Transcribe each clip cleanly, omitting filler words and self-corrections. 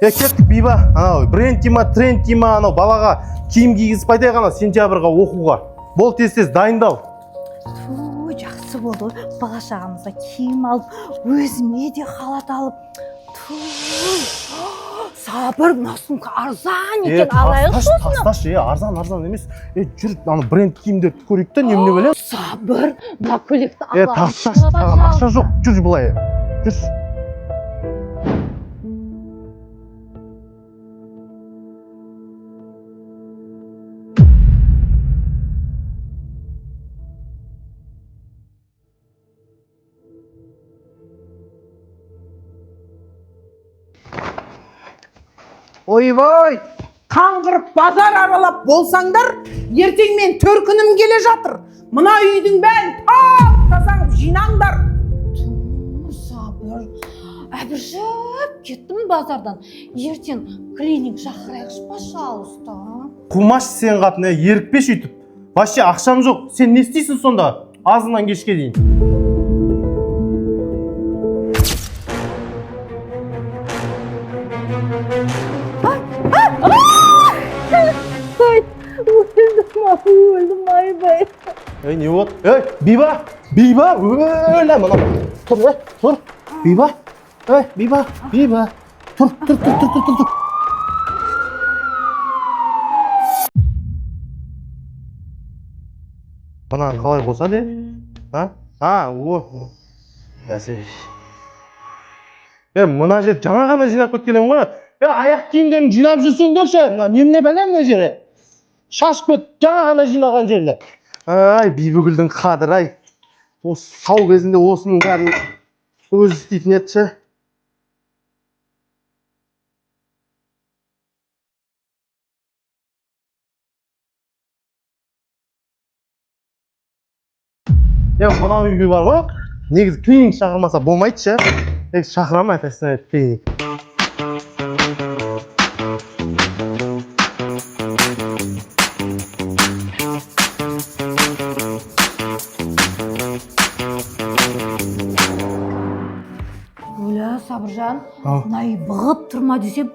Кеттік Биба, анау бренд кима, тренд кима, анау балаға киім кигізіп қайтайық ана сентябрьға оқуға. Бол тез дайындал. Жақсы болды. Бала шағамызға киім алып, өзіме де халат алып. Сабыр, мына сумка арзан екен, алайық сосын. Тасташ, арзан емес. Жүр, аны бренд киімдерді көрейік та, неміне білем. Сабыр, мына көйлекті алайық. Тасташ, ақша жоқ, жүр былай. Жүр. Ойбай, қаңғырып базар аралап болсаңдар, ертең мен төркінім келе жатыр. Мына үйдің бәрін тазаңып жинаңдар. Сабыр, әбіржіп кеттім базардан. Ертең клиник шақырайықшы, пожалуйста. Қумаш сен қатын, ерікпеш үйтіп. Вообще ақшам жоқ. Сен не істейсің сонда? Азынан кешке дейін. Өлдім, айбай. Не вот? Биба! Өлі мұна. Тұр. Биба! Биба! Тұр. Бұнан қалай болса де? Бәсе. Мұна жер жаңа ғана жинап көткелем ғой. Аяқ киімдерін жинап жүрсеңдерші. Неміне бәлем мына жері? Шаш көт, жаңа ғана жинаған жерді. Бибігүлдің қадыры, осы сау кезінде осының бәрін өзі істейтін етші. Мына үйге бар ғой, негізі клиник шақырмаса болмайды ше. Шақырам әтесіне клиник. Сабыржан, мұнай бұғып тұрма десем,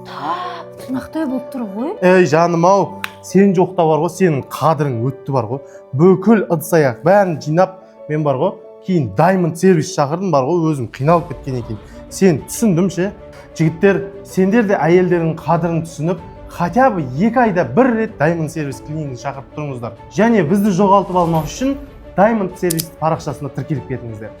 тап тырнақтай болып тұр ғой. Жаным ау, сен жоқта бар ғой, сенің қадырың өтті бар ғой. Бүкіл ыдыс-аяқ бәрін жинап, мен бар ғой, кейін Diamond сервис шақырдым бар ғой, өзім қиналып кеткен екен. Сен түсіндім ше. Жігіттер, сендер де әйелдердің қадырын түсініп, хотя бы 2 айда 1 рет Diamond сервис клиникін шақырып тұрыңыздар. Және бізді жоғалтып алмау үшін Diamond сервис парақшасына тіркеліп кетіңіздер.